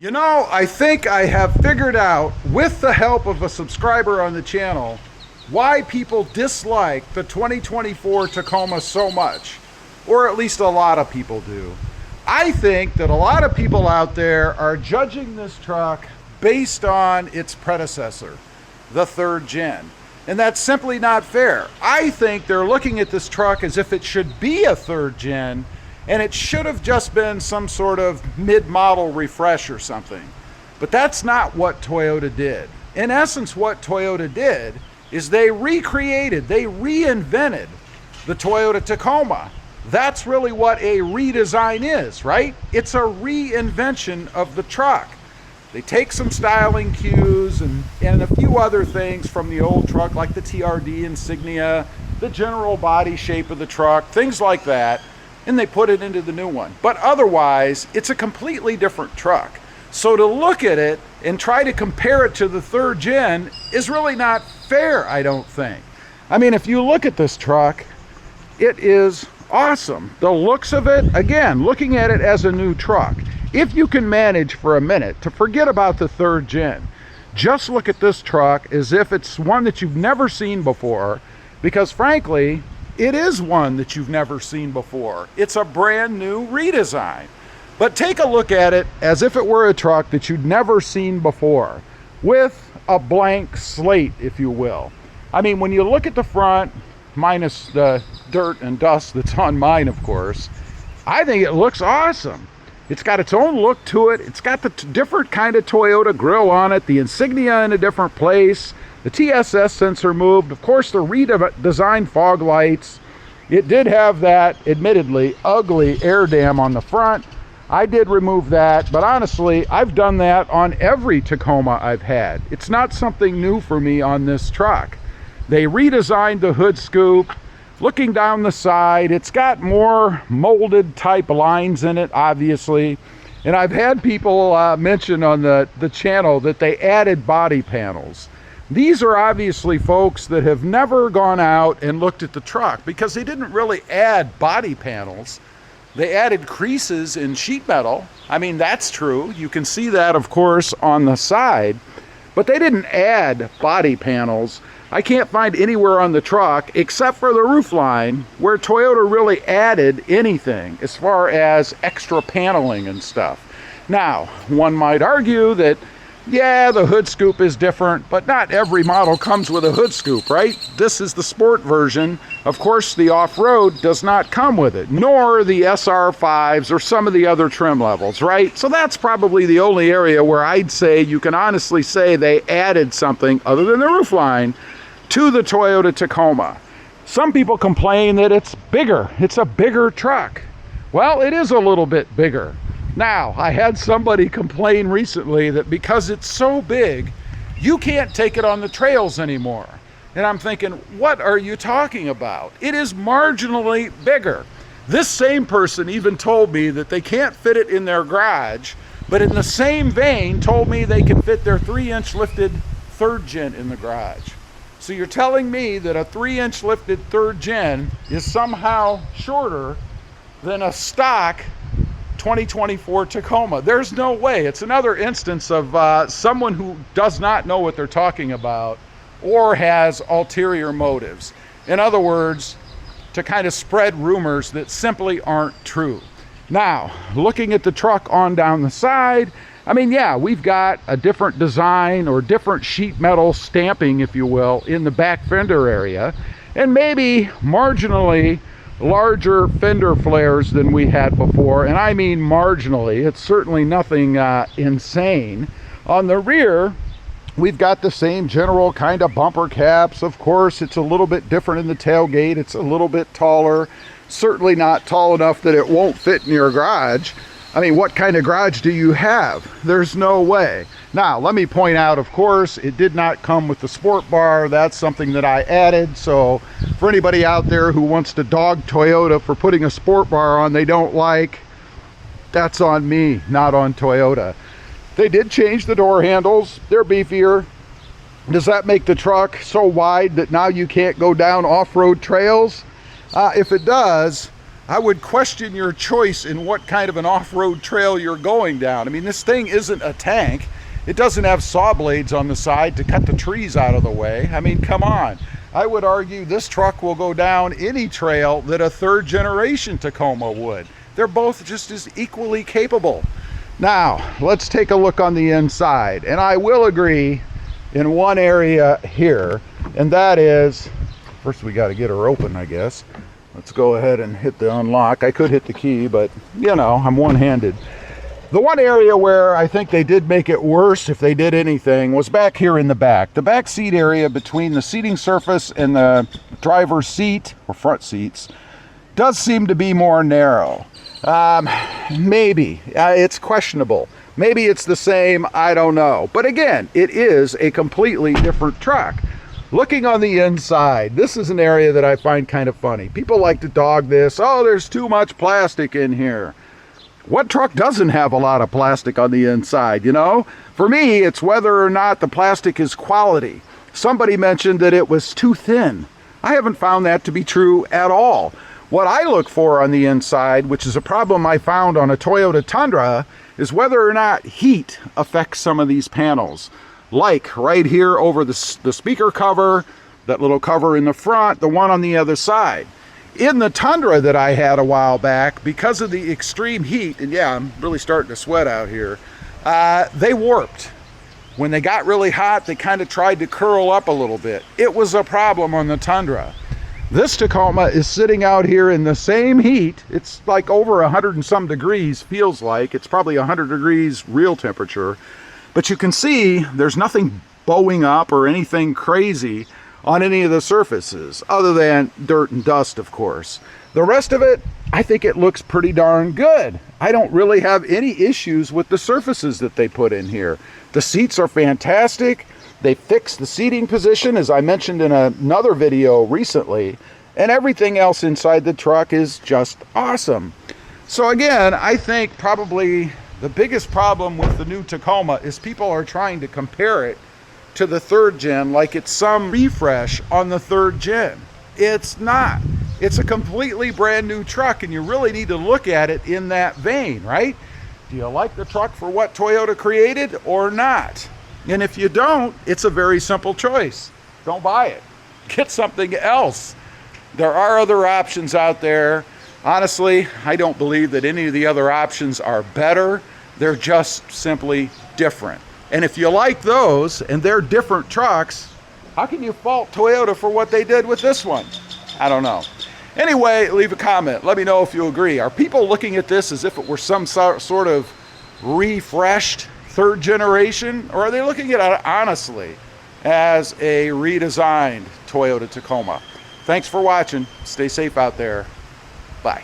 You know, I think I have figured out, with the help of a subscriber on the channel, why people dislike the 2024 Tacoma so much, or at least a lot of people do. I think that a lot of people out there are judging this truck based on its predecessor, the third gen. And that's simply not fair. I think they're looking at this truck as if it should be a third gen, and it should have just been some sort of mid-model refresh or something. But that's not what Toyota did. In essence, what Toyota did is they recreated, they reinvented the Toyota Tacoma. That's really what a redesign is, right? It's a reinvention of the truck. They take some styling cues and a few other things from the old truck, like the TRD insignia, the general body shape of the truck, things like that, and they put it into the new one. But otherwise, it's a completely different truck. So to look at it and try to compare it to the third gen is really not fair, I don't think. I mean, if you look at this truck, it is awesome. The looks of it, again, looking at it as a new truck, if you can manage for a minute to forget about the third gen, just look at this truck as if it's one that you've never seen before, because frankly, it is one that you've never seen before. It's a brand new redesign. But take a look at it as if it were a truck that you'd never seen before, with a blank slate, if you will. I mean, when you look at the front, minus the dirt and dust that's on mine, of course, I think it looks awesome. It's got its own look to it. It's got the different kind of Toyota grille on it, the insignia in a different place, the TSS sensor moved, of course the redesigned fog lights. It did have that, admittedly, ugly air dam on the front. I did remove that, but honestly, I've done that on every Tacoma I've had. It's not something new for me on this truck. They redesigned the hood scoop. Looking down the side, it's got more molded type lines in it, obviously. And I've had people mention on the channel that they added body panels. These are obviously folks that have never gone out and looked at the truck, because they didn't really add body panels. They added creases in sheet metal. I mean, that's true. You can see that, of course, on the side. But they didn't add body panels. I can't find anywhere on the truck, except for the roof line, where Toyota really added anything as far as extra paneling and stuff. Now, one might argue that, yeah, the hood scoop is different, but not every model comes with a hood scoop, right? This is the sport version. Of course, the off-road does not come with it, nor the SR5s or some of the other trim levels, right? So that's probably the only area where I'd say you can honestly say they added something other than the roof line to the Toyota Tacoma. Some people complain that it's bigger. It's a bigger truck. Well, it is a little bit bigger. Now, I had somebody complain recently that because it's so big, you can't take it on the trails anymore. And I'm thinking, what are you talking about? It is marginally bigger. This same person even told me that they can't fit it in their garage, but in the same vein told me they can fit their 3-inch lifted third gen in the garage. So you're telling me that a 3-inch lifted third gen is somehow shorter than a stock 2024 Tacoma? There's no way. It's another instance of someone who does not know what they're talking about or has ulterior motives. In other words, to kind of spread rumors that simply aren't true. Now, looking at the truck on down the side, I mean, yeah, we've got a different design or different sheet metal stamping, if you will, in the back fender area, and maybe marginally larger fender flares than we had before, and I mean marginally. It's certainly nothing insane. On the rear, we've got the same general kind of bumper caps. Of course, it's a little bit different in the tailgate. It's a little bit taller, certainly not tall enough that it won't fit in your garage. I mean, what kind of garage do you have? There's no way. Now, let me point out, of course, it did not come with the sport bar. That's something that I added. So for anybody out there who wants to dog Toyota for putting a sport bar on they don't like, that's on me, not on Toyota. They did change the door handles. They're beefier. Does that make the truck so wide that now you can't go down off-road trails? If it does, I would question your choice in what kind of an off-road trail you're going down. I mean, this thing isn't a tank. It doesn't have saw blades on the side to cut the trees out of the way. I mean, come on. I would argue this truck will go down any trail that a third generation Tacoma would. They're both just as equally capable. Now, let's take a look on the inside. And I will agree in one area here, and that is, first we got to get her open, I guess. Let's go ahead and hit the unlock. I could hit the key, but you know, I'm one-handed. The one area where I think they did make it worse, if they did anything, was back here in the back. The back seat area between the seating surface and the driver's seat, or front seats, does seem to be more narrow. Maybe. It's questionable. Maybe it's the same, I don't know. But again, it is a completely different truck. Looking on the inside, this is an area that I find kind of funny. People like to dog this, oh, there's too much plastic in here. What truck doesn't have a lot of plastic on the inside, you know? For me, it's whether or not the plastic is quality. Somebody mentioned that it was too thin. I haven't found that to be true at all. What I look for on the inside, which is a problem I found on a Toyota Tundra, is whether or not heat affects some of these panels. Like right here over the speaker cover, that little cover in the front, the one on the other side. In the Tundra that I had a while back, because of the extreme heat, and yeah, I'm really starting to sweat out here, they warped. When they got really hot, they kind of tried to curl up a little bit. It was a problem on the Tundra. This Tacoma is sitting out here in the same heat. It's like over 100 and some degrees, feels like. It's probably 100 degrees real temperature. But you can see there's nothing bowing up or anything crazy on any of the surfaces, other than dirt and dust, of course. The rest of it, I think it looks pretty darn good. I don't really have any issues with the surfaces that they put in here. The seats are fantastic. They fixed the seating position, as I mentioned in another video recently, and everything else inside the truck is just awesome. So again, I think probably the biggest problem with the new Tacoma is people are trying to compare it to the third gen like it's some refresh on the third gen. It's not. It's a completely brand new truck, and you really need to look at it in that vein, right? Do you like the truck for what Toyota created or not? And if you don't, it's a very simple choice. Don't buy it. Get something else. There are other options out there. Honestly, I don't believe that any of the other options are better. They're just simply different. And if you like those and they're different trucks, how can you fault Toyota for what they did with this one? I don't know. Anyway, leave a comment. Let me know if you agree. Are people looking at this as if it were some sort of refreshed third generation? Or are they looking at it honestly as a redesigned Toyota Tacoma? Thanks for watching. Stay safe out there. Bye.